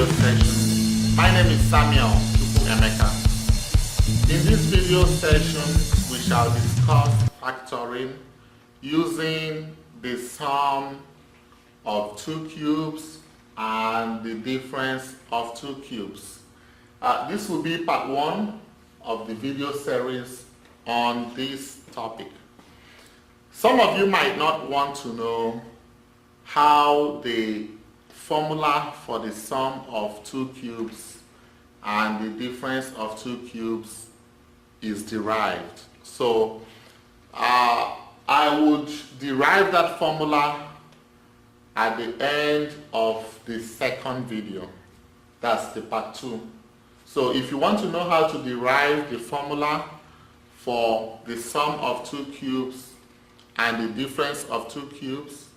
video session. My name is Samuel Emeka. In this video session, we shall discuss factoring using the sum of two cubes and the difference of two cubes. This will be part one of the video series on this topic. Some of you might not want to know how the formula for the sum of two cubes and the difference of two cubes is derived. So I would derive that formula at the end of the second video. That's the part two. So if you want to know how to derive the formula for the sum of two cubes and the difference of two cubes,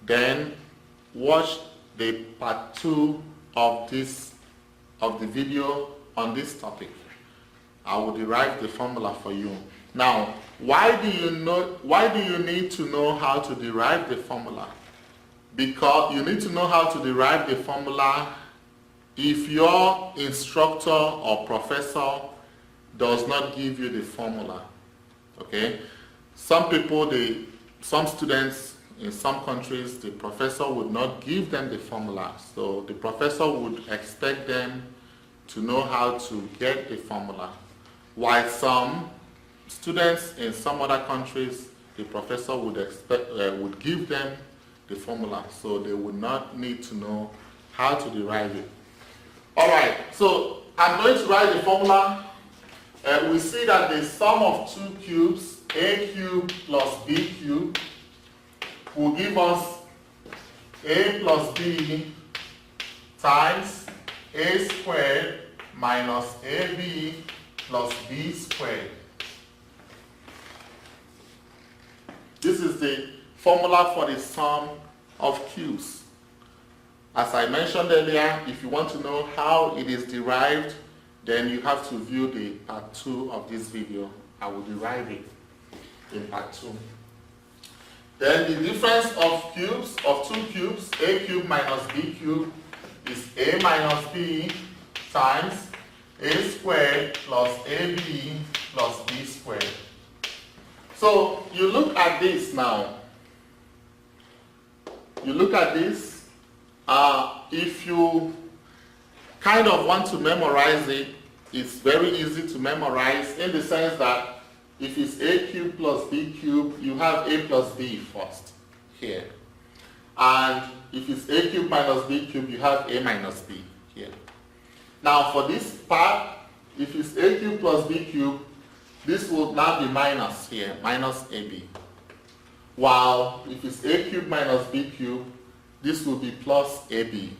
then watch the part two of the video on this topic. I will derive the formula for you. Now, why do you need to know how to derive the formula? Because you need to know how to derive the formula if your instructor or professor does not give you the formula. Okay? Some students in some countries, the professor would not give them the formula. So the professor would expect them to know how to get the formula. While some students in some other countries, the professor would give them the formula. So they would not need to know how to derive it. Alright, so I'm going to write the formula. We see that the sum of two cubes, a cubed plus b cubed, will give us a plus b times a squared minus ab plus b squared. This is the formula for the sum of cubes. As I mentioned earlier, if you want to know how it is derived, then you have to view the part two of this video. I will derive it in part two. Then the difference of cubes, of two cubes, a cubed minus b cubed, is a minus b times a squared plus ab plus b squared. So you look at this now. You look at this. If you kind of want to memorize it, it's very easy to memorize in the sense that if it's a cubed plus b cubed, you have a plus b first here. And if it's a cubed minus b cubed, you have a minus b here. Now for this part, if it's a cubed plus b cubed, this will now be minus here, minus ab. While if it's a cubed minus b cubed, this will be plus ab.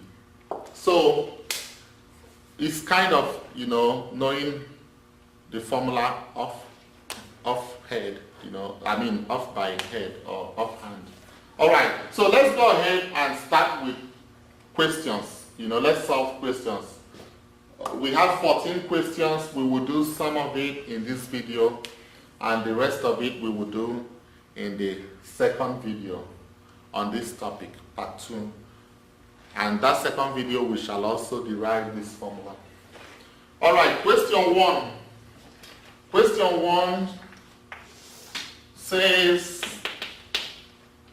So it's kind of, knowing the formula off head, off by head or offhand. Alright, so let's go ahead and start with questions. Let's solve questions. We have 14 questions. We will do some of it in this video, and the rest of it we will do in the second video on this topic, part 2. And that second video we shall also derive this formula. Alright, question 1. Question 1 says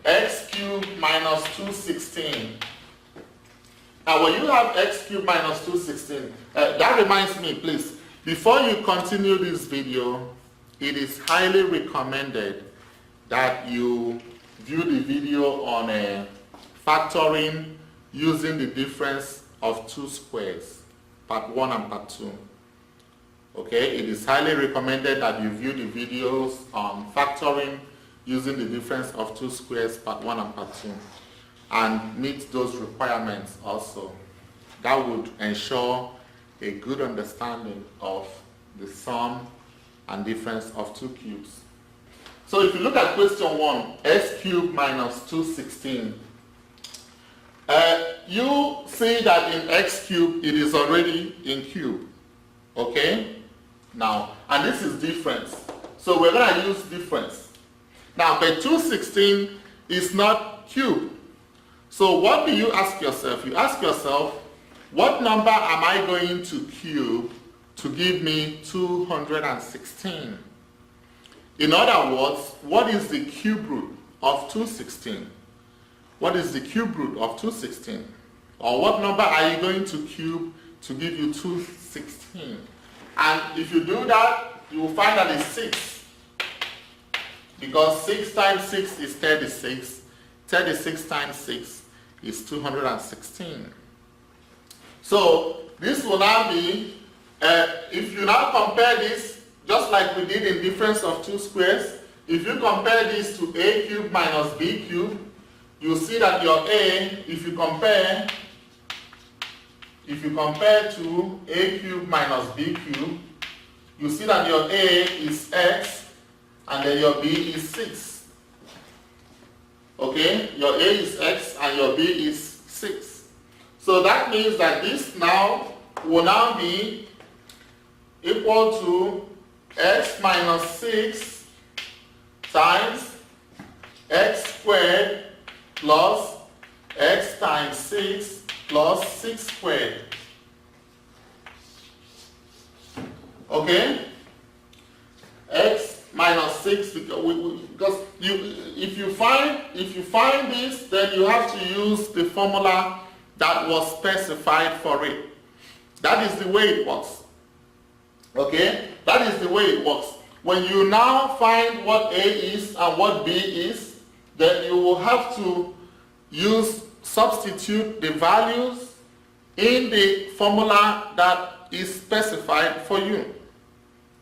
x cubed minus 216. Now when you have x cubed minus 216, that reminds me, please, before you continue this video, it is highly recommended that you view the video on factoring using the difference of two squares, part 1 and part 2. Okay, it is highly recommended that you view the videos on factoring using the difference of two squares, part 1 and part 2, and meet those requirements also. That would ensure a good understanding of the sum and difference of two cubes. So if you look at question 1, x cubed minus 216, you see that in x cubed it is already in cube. Okay? Now, and this is difference. So we're going to use difference. Now, but 216 is not cube. So what do you ask yourself? You ask yourself, what number am I going to cube to give me 216? In other words, what is the cube root of 216? What is the cube root of 216? Or what number are you going to cube to give you 216? And if you do that, you will find that it's 6. Because 6 times 6 is 36. 36 times 6 is 216. So this will now be, if you now compare this, just like we did in difference of two squares, if you compare this to a cubed minus b cubed, you'll see that your a, if you compare to a cubed minus b cubed, you see that your a is x and then your b is 6. Okay, your a is x and your b is 6. So that means that this now will now be equal to x minus 6 times x squared plus x times 6 plus 6 squared. Okay? X minus 6, because if you find this, then you have to use the formula that was specified for it. That is the way it works. Okay? That is the way it works. When you now find what A is and what B is, then you will have to substitute the values in the formula that is specified for you.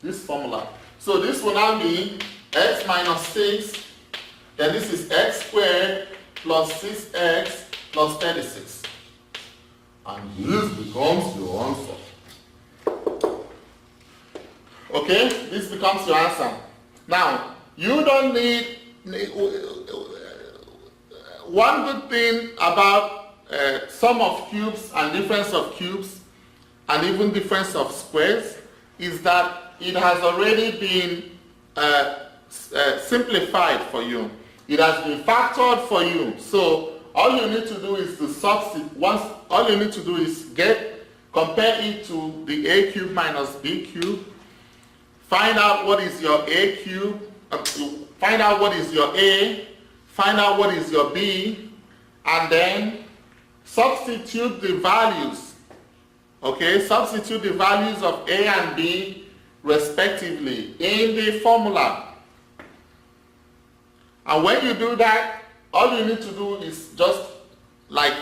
This formula. So this will now be x minus 6, then this is x squared plus 6x plus 36. And this becomes your answer. Okay, this becomes your answer. Now, you don't need, one good thing about sum of cubes and difference of cubes and even difference of squares is that it has already been simplified for you. It has been factored for you. So all you need to do is to substitute. All you need to do is compare it to the a cube minus b cube. Find out what is your a cube. Find out what is your a. Find out what is your b, and then substitute the values. Okay, substitute the values of a and b respectively in the formula. And when you do that, all you need to do is just like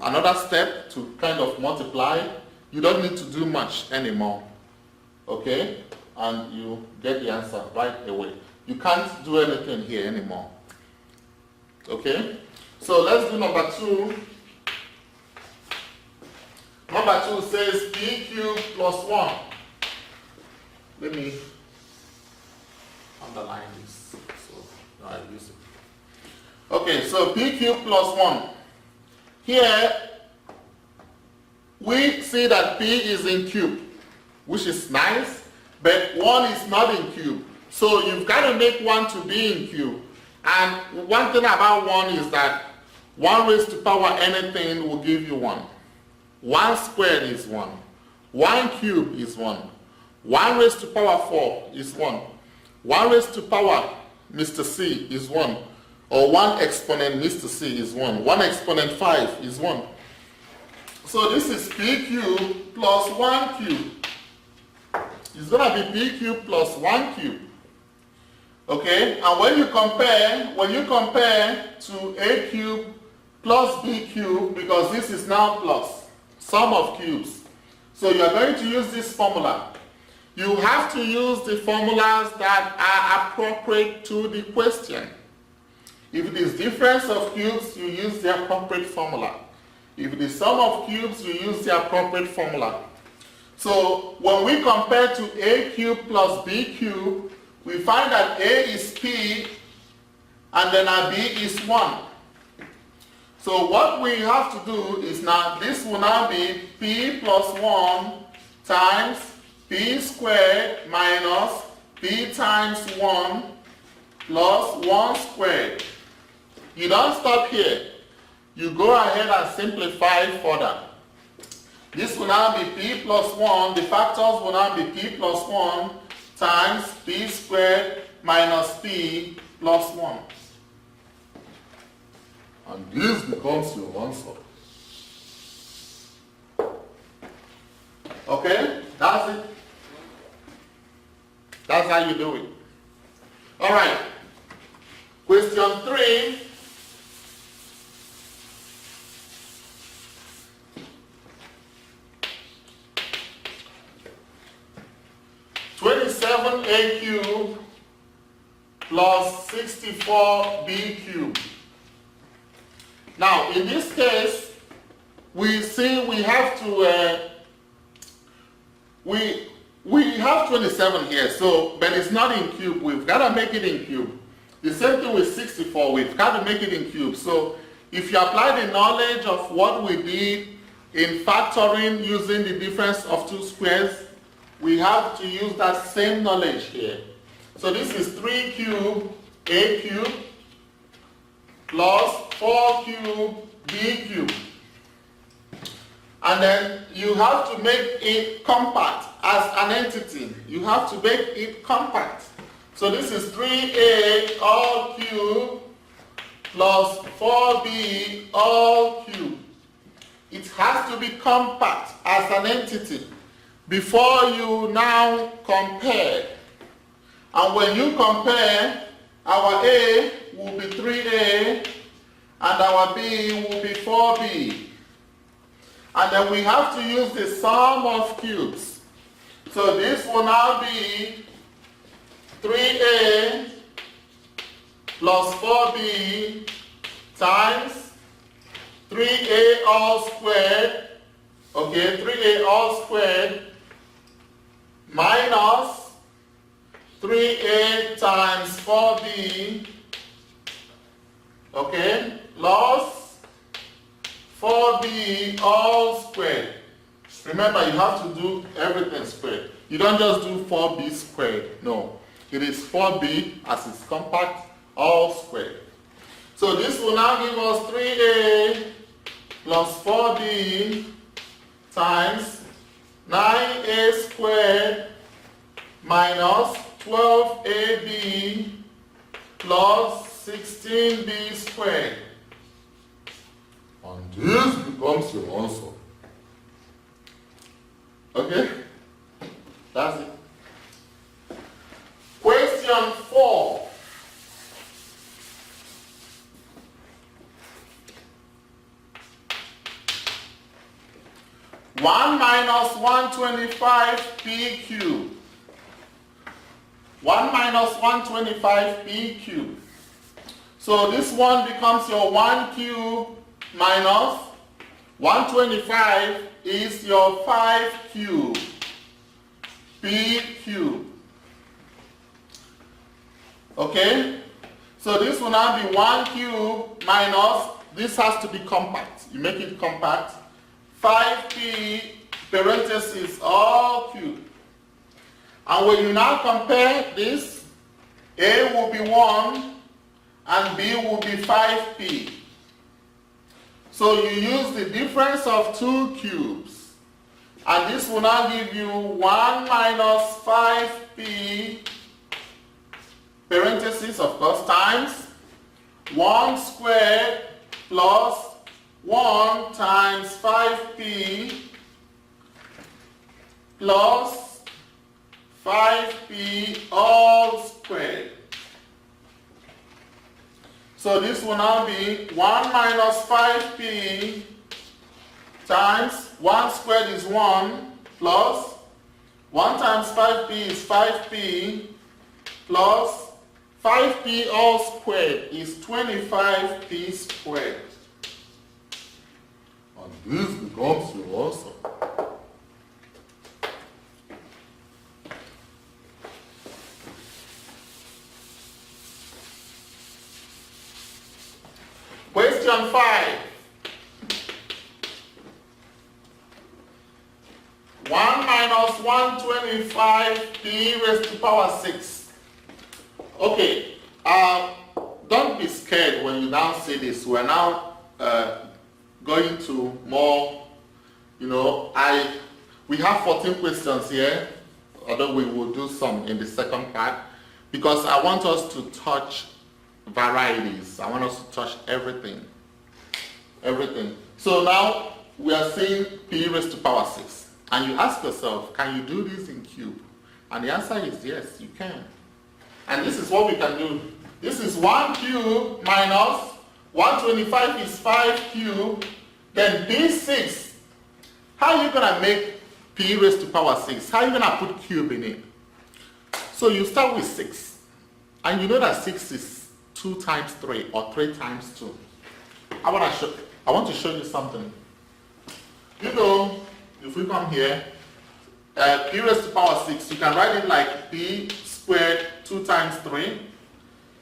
another step to kind of multiply. You don't need to do much anymore. Okay? And you get the answer right away. You can't do anything here anymore. Okay? So let's do number 2. Number 2 says p cubed plus 1. Let me underline this so I use it. Okay, so p cubed plus 1. Here we see that p is in cube, which is nice, but 1 is not in cube. So you've got to make 1 to be in cube. And one thing about 1 is that 1 raised to power anything will give you 1. 1 squared is 1. 1 cubed is 1. 1 raised to power 4 is 1. 1 raised to power Mr. C is 1. Or 1 exponent Mr. C is 1. 1 exponent 5 is 1. So this is p cubed plus 1 cubed. It's going to be p cubed plus 1 cubed. Okay? And when you compare to a cubed plus b cubed, because this is now plus, sum of cubes. So you are going to use this formula. You have to use the formulas that are appropriate to the question. If it is difference of cubes, you use the appropriate formula. If it is sum of cubes, you use the appropriate formula. So when we compare to a cubed plus b cubed, we find that a is p and then our b is 1. So what we have to do is now, this will now be p plus 1 times p squared minus p times 1 plus 1 squared. You don't stop here. you go ahead and simplify further. This will now be p plus 1. The factors will now be p plus 1 times p squared minus p plus 1. And this becomes your answer. Okay? That's it. That's how you do it. Alright. Question 3. A cubed plus 64b cubed. Now, in this case, we see we have to we have 27 here, so but it's not in cube. We've got to make it in cube. The same thing with 64. We've got to make it in cube. So if you apply the knowledge of what we did in factoring using the difference of two squares, we have to use that same knowledge here. So this is 3 cubed a cubed plus 4 cubed b cubed. And then you have to make it compact as an entity. You have to make it compact. So this is 3a all cubed plus 4b all cubed. It has to be compact as an entity before you now compare. And when you compare, our a will be 3a and our b will be 4b. And then we have to use the sum of cubes. So this will now be 3a plus 4b times 3a all squared, okay, 3a all squared minus 3a times 4b, okay, plus 4b all squared. Remember, you have to do everything squared. You don't just do 4b squared. No. It is 4b as it's compact, all squared. So this will now give us 3a plus 4b times 9a squared minus 12ab plus 16b squared. And this becomes your answer. Okay? That's it. Question 4. One minus 125 p cubed. 1 minus 125 p cubed. So this one becomes your 1 cube minus 125 is your 5 cube p cube. Okay? So this will now be 1 cube minus, this has to be compact. You make it compact. 5p parentheses all cube. And when you now compare this, a will be 1 and b will be 5p. So you use the difference of two cubes. And this will now give you 1 minus 5p, parentheses of course, times 1 squared plus 1 times 5p plus 5p all squared. So this will now be 1 minus 5p times 1 squared is 1 plus 1 times 5p is 5p plus 5p all squared is 25p squared. And this becomes your answer. Question 5. 1 minus 125p raised to power 6. Okay, don't be scared when you now see this. We're now going to more, we have 14 questions here, although we will do some in the second part, because I want us to touch varieties. I want us to touch everything. So now we are seeing p raised to power 6. And you ask yourself, can you do this in cube? And the answer is yes, you can. And this is what we can do. This is 1 cube minus 125 is 5 cube, then p6. How are you going to make p raised to power 6? How are you going to put cube in it? So you start with 6. And you know that 6 is 2 times 3 or 3 times 2. I want to show you something. If we come here, p raised to power 6, you can write it like p squared 2 times 3.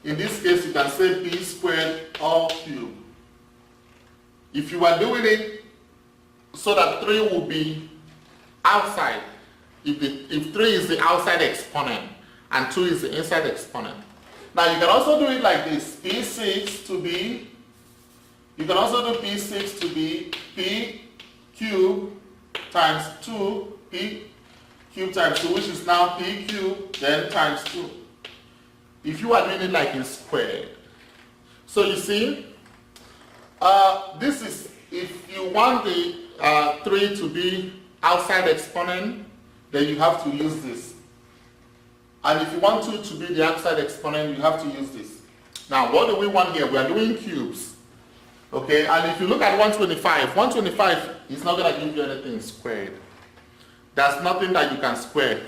In this case, you can say p squared all cube. If you are doing it so that 3 will be outside, if 3 is the outside exponent and 2 is the inside exponent. Now you can also do it like this, p6 to be, you can also do p6 to be p cube times 2, p cube times 2, which is now p cube, then times 2. If you are doing it like in squared. So you see, this is, if you want the 3 to be outside exponent, then you have to use this. And if you want 2 to be the outside exponent, you have to use this. Now, what do we want here? We are doing cubes. Okay, and if you look at 125 is not going to give you anything squared. There's nothing that you can square.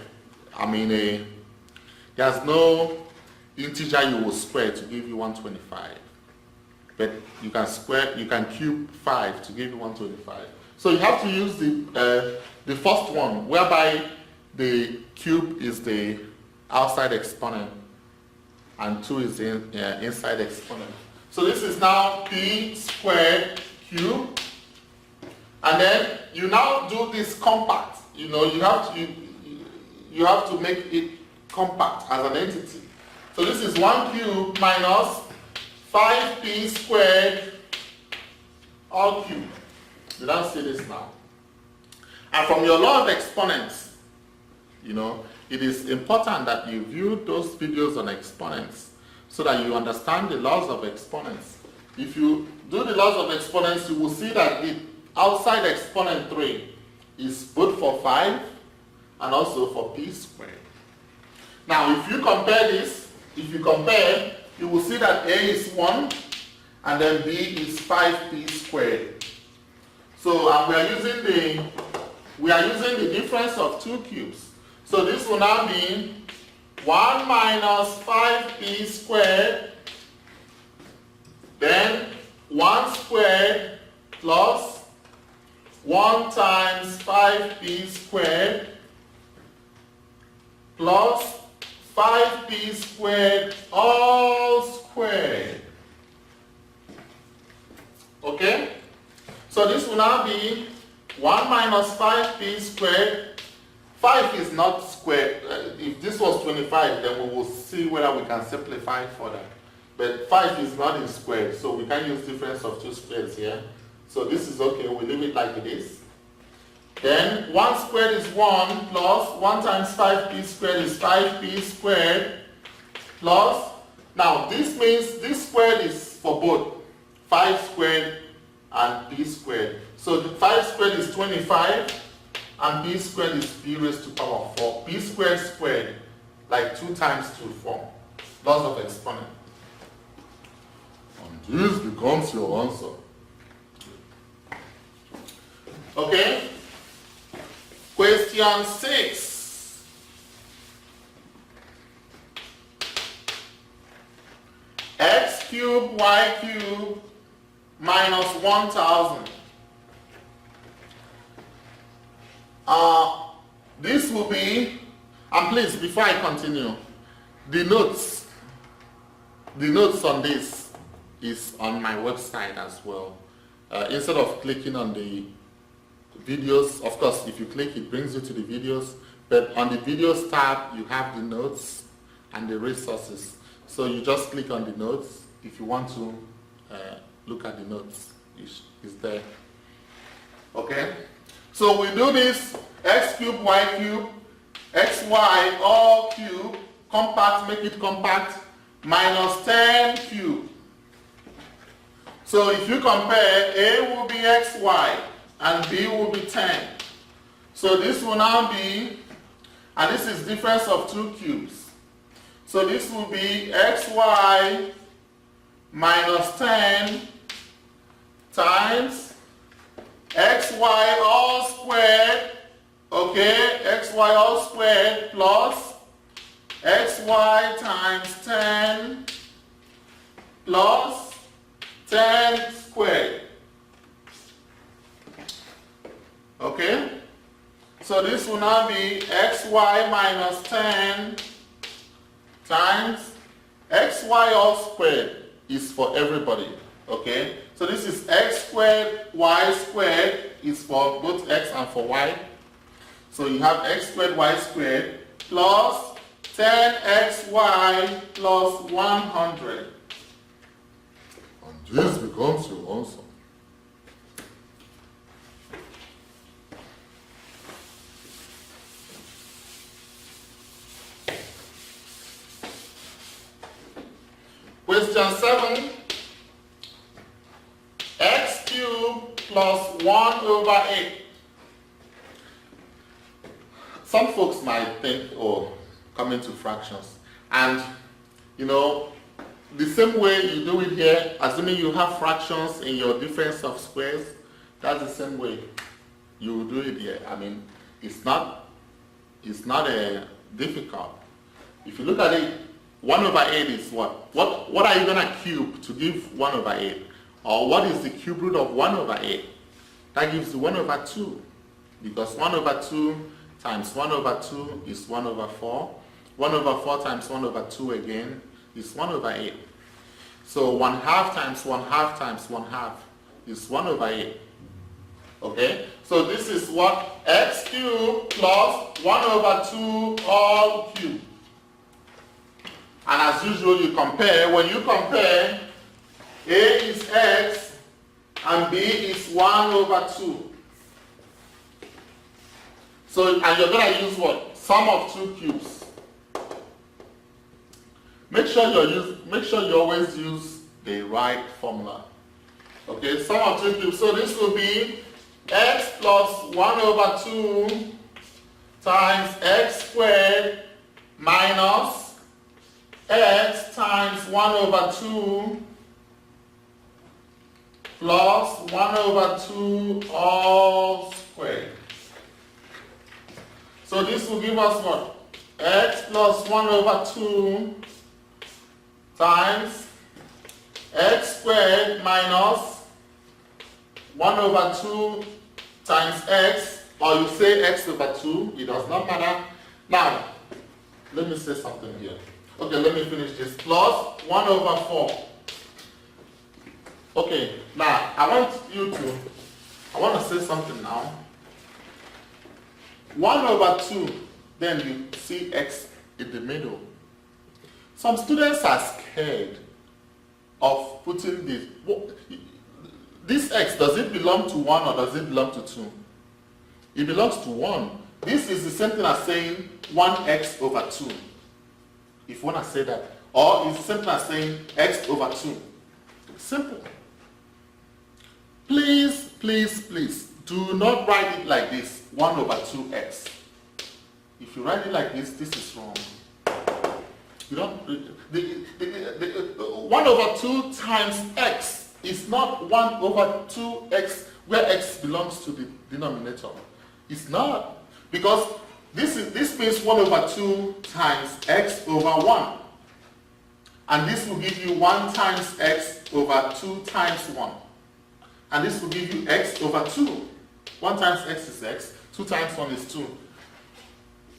There's no integer you will square to give you 125. But you can cube 5 to give you 125. So you have to use the first one, whereby the cube is the outside exponent and 2 is the inside exponent. So this is now p squared cube, and then you now do this compact. You have to make it compact as an entity. So this is 1 cube minus 5p squared all cube. You don't see this now. And from your law of exponents, it is important that you view those videos on exponents so that you understand the laws of exponents. If you do the laws of exponents, you will see that the outside exponent 3 is both for 5 and also for p squared. Now, if you compare this, you will see that a is 1 and then b is 5p squared. So we are using the difference of 2 cubes. So this will now be 1 minus 5p squared, then 1 squared plus 1 times 5p squared plus 5p squared all squared. Okay? So this will now be 1 minus 5p squared. 5 is not squared. If this was 25, then we will see whether we can simplify further. But 5 is not in squared, so we can use difference of 2 squares here. So this is okay, we leave it like it is. Then 1 squared is 1 plus 1 times 5p squared is 5p squared plus, now this means this squared is for both 5 squared and p squared. So the 5 squared is 25 and p squared is p raised to power 4. P squared, like 2 times 2, 4. Laws of exponent. And this becomes your answer. Okay? Question 6. X cubed y cubed minus 1000. This will be, and please, before I continue, the notes on this is on my website as well. Instead of clicking on the videos, of course, if you click, it brings you to the videos, but on the videos tab, you have the notes and the resources. So you just click on the notes if you want to look at the notes. is there. Okay? So we do this x cubed, y cubed, xy all cubed, compact, make it compact, minus 10 cubed. So if you compare, A will be xy and B will be 10. So this will now be, and this is difference of 2 cubes. So this will be xy minus 10 times xy all squared, okay, xy all squared plus xy times 10 plus 10 squared. Okay? So this will now be xy minus 10 times xy all squared is for everybody. Okay? So this is x squared, y squared is for both x and for y. So you have x squared, y squared plus 10xy plus 100. And this becomes your answer. Question 7. X cubed plus 1 over 8. Some folks might think, oh, come into fractions. And, you know, the same way you do it here, assuming you have fractions in your difference of squares, that's the same way you will do it here. I mean, it's not difficult. If you look at it, 1 over 8 is what? What are you going to cube to give 1 over 8? Or what is the cube root of 1 over 8? That gives you 1 over 2. Because 1 over 2 times 1 over 2 is 1 over 4. 1 over 4 times 1 over 2 again is 1 over 8. So 1 half times 1 half times 1 half is 1 over 8. Okay? So this is what? X cubed plus 1 over 2 all cubed. And as usual, you compare. When you compare, A is x and B is 1 over 2. So, and you're going to use what? Sum of 2 cubes. Make sure you always use the right formula. Okay, sum of 2 cubes. So this will be x plus 1 over 2 times x squared minus x times 1 over 2 plus 1 over 2 all squared. So this will give us what? X plus 1 over 2 times x squared minus 1 over 2 times x, or you say x over 2, it does not matter. Now, let me say something here. Okay, let me finish this. Plus 1 over 4. Okay, now I want to say something now. 1 over 2, then you see x in the middle. Some students are scared of putting this. This x, does it belong to 1 or does it belong to 2? It belongs to 1. This is the same thing as saying 1x over 2. If you want to say that. Or it's the same thing as saying x over 2. Simple. Please, please, please, do not write it like this, 1 over 2x. If you write it like this, this is wrong. You don't, 1 over 2 times x is not 1 over 2x where x belongs to the denominator. It's not. Because this means 1 over 2 times x over 1. And this will give you 1 times x over 2 times 1. And this will give you x over 2. 1 times x is x, 2 times 1 is 2.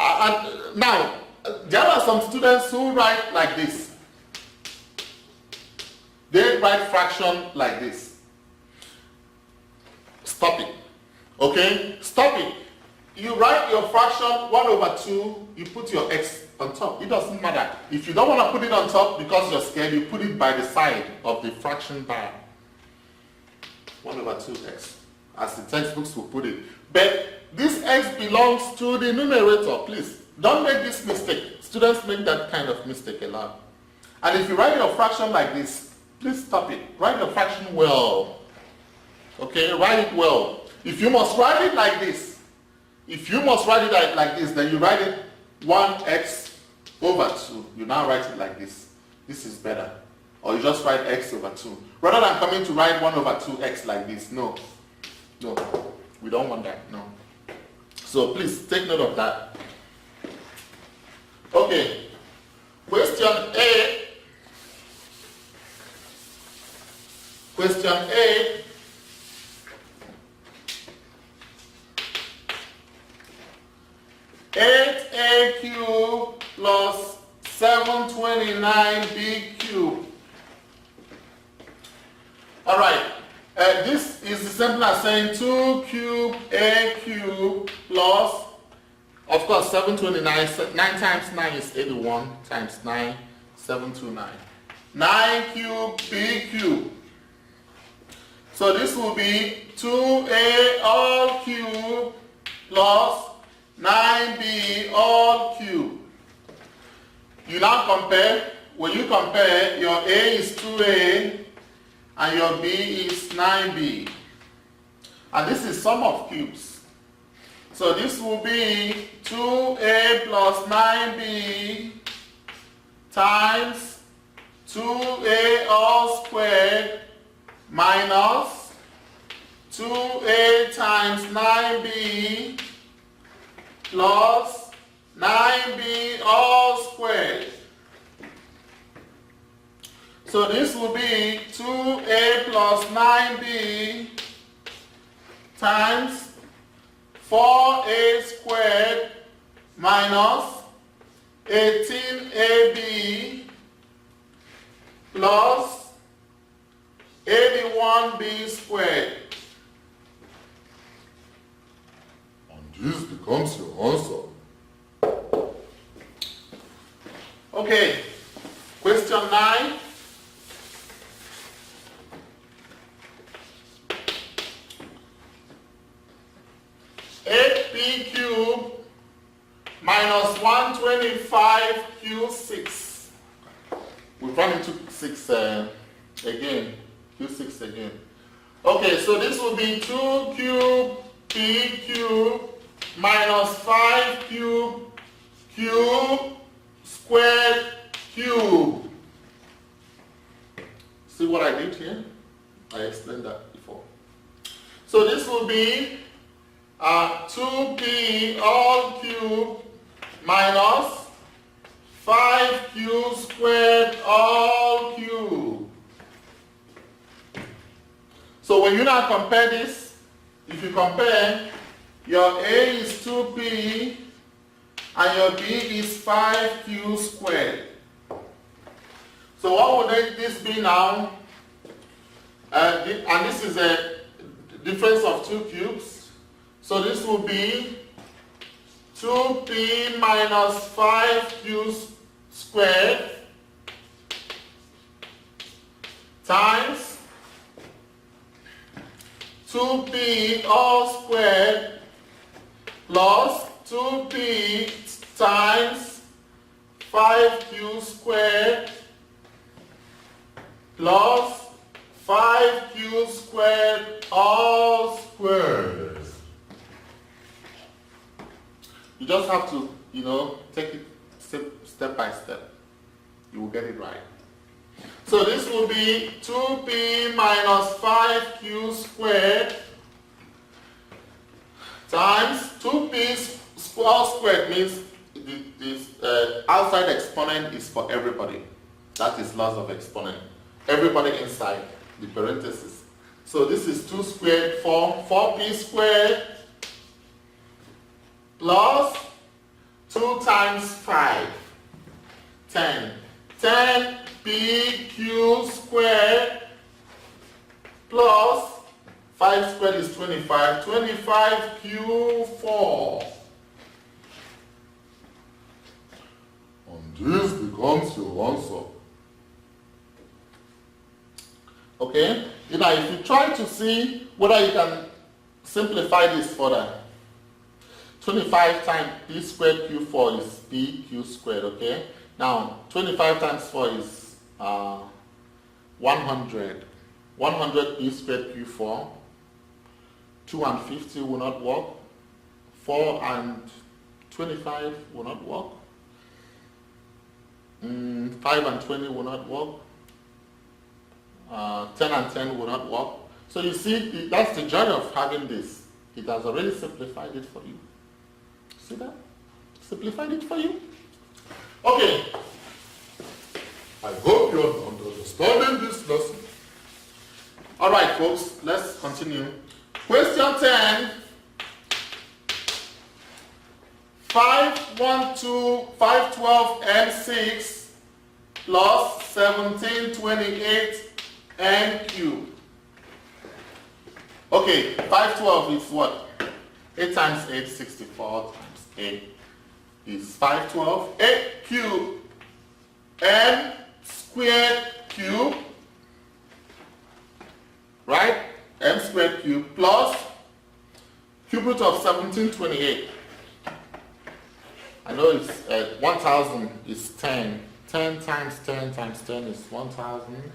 And now, there are some students who write like this. They write fraction like this. Stop it. Okay? Stop it. You write your fraction 1 over 2, you put your x on top. It doesn't matter. If you don't want to put it on top because you're scared, you put it by the side of the fraction bar. 1 over 2x, as the textbooks will put it. But this x belongs to the numerator, please. Don't make this mistake. Students make that kind of mistake a lot. And if you write your fraction like this, please stop it. Write your fraction well. Okay, write it well. If you must write it like this, then you write it 1x over 2. You now write it like this. This is better. Or you just write x over 2. Rather than coming to write 1 over 2x like this. No. No. We don't want that. No. So please take note of that. Okay. Question A. Question A. 8a cubed plus 729b cubed. All right. This is as simple as saying 2 cubed a cubed plus, of course, 729. 9 times 9 is 81 times 9, 729. 9 cubed b cubed. So this will be 2a all cubed plus 9b all cubed. You now compare. When you compare, your a is 2a and your b is 9b. And this is sum of cubes. So this will be 2a plus 9b times 2a all squared minus 2a times 9b plus 9b all squared. So this will be 2a plus 9b times 4a squared minus 18ab plus 81b squared. And this becomes your answer. Okay, question 9. Cubed minus 125 Q6. We've run into 6 again. Q6 again. Okay, so this will be 2 cubed P cubed minus 5 cubed Q squared cube. See what I did here? I explained that before. So this will be 2p all cubed minus 5q squared all cubed. So when you now compare this, if you compare, your a is 2p and your b is 5q squared. So what would this be now? And this is a difference of 2 cubes. So this will be 2p minus 5q squared times 2p all squared plus 2p times 5q squared plus 5q squared all squared. You just have to, take it step by step. You will get it right. So this will be 2p minus 5q squared times 2p all squared means this outside exponent is for everybody. That is loss of exponent. Everybody inside the parenthesis. So this is 2 squared, 4p squared plus 2 times 5, 10. 10pq squared plus 5 squared is 25, 25q4. And this becomes your answer. Okay? Now, if you try to see whether you can simplify this further, 25 times p squared q4 is pq squared, okay? Now, 25 times 4 is 100. 100 p squared q4. 2 and 50 will not work. 4 and 25 will not work. 5 and 20 will not work. 10 and 10 will not work. So you see, that's the joy of having this. It has already simplified it for you. See that? Simplified it for you. Okay. I hope you're understanding this lesson. All right, folks, let's continue. Question 10. 512 and 6 plus 1728 and cube. Okay, 512 is what? 8 times 8, 64 times 8 is 512. 8 cube n squared cube, right? M squared cube plus cube root of 1728. I know it's 1000 is 10. 10 times 10 times 10 is 1000.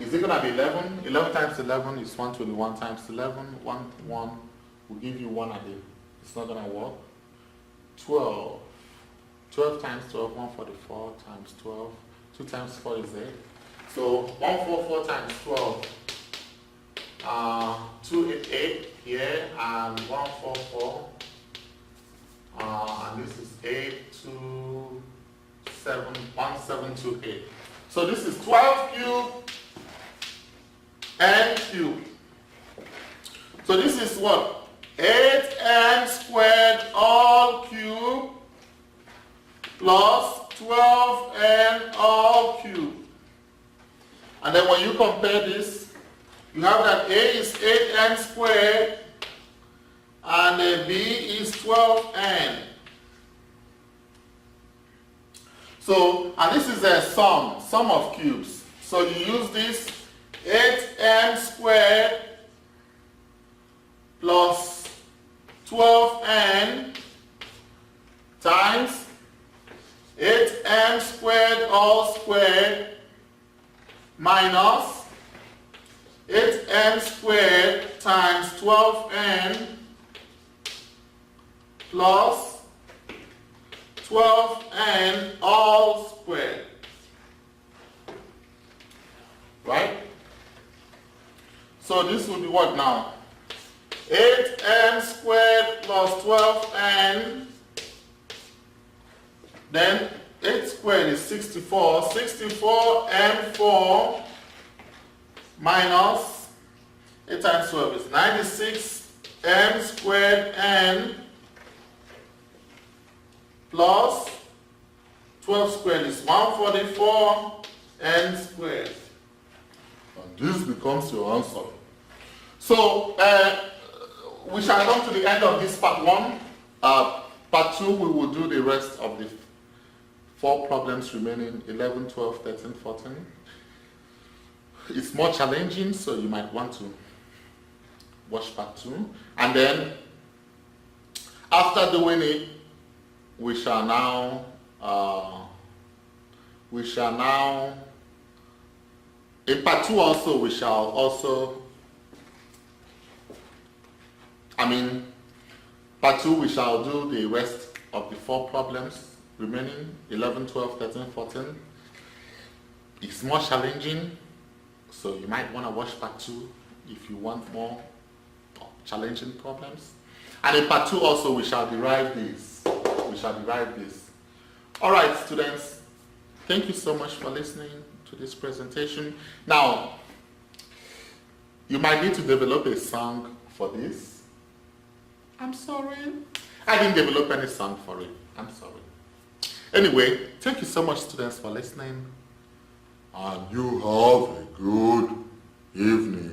Is it going to be 11? 11 times 11 is 121 times 11. 1 will give you 1 a day. It's not going to work. 12. 12 times 12, 144 times 12. 2 times 4 is 8. So 144 times 12. 288 here and 144. And this is 1728. So this is 12 cube n cube. So this is what? 8n squared all cube plus 12n all cube. And then when you compare this, you have that a is 8n squared and b is 12n. So, and this is a sum of cubes. So you use this 8n squared plus 12n times 8n squared all squared minus 8n squared times 12n plus 12n all squared. Right? So this will be what now? 8n squared plus 12n. Then 8 squared is 64. 64n4 minus 8 times 12 is 96 n squared n plus 12 squared is 144 n squared. And this becomes your answer. So we shall come to the end of this part 1. Part 2 we will do the rest of the 4 problems remaining, 11, 12, 13, 14. It's more challenging, so you might want to watch part 2. And then after doing it, we shall now in part 2 also we shall also part 2 we shall do the rest of the 4 problems remaining, 11, 12, 13, 14. It's more challenging, so you might want to watch part 2 if you want more challenging problems. And in part 2 also we shall derive this. Alright, students, thank you so much for listening to this presentation. Now, you might need to develop a song for this. I'm sorry. I didn't develop any song for it. I'm sorry. Anyway, thank you so much, students, for listening. And you have a good evening.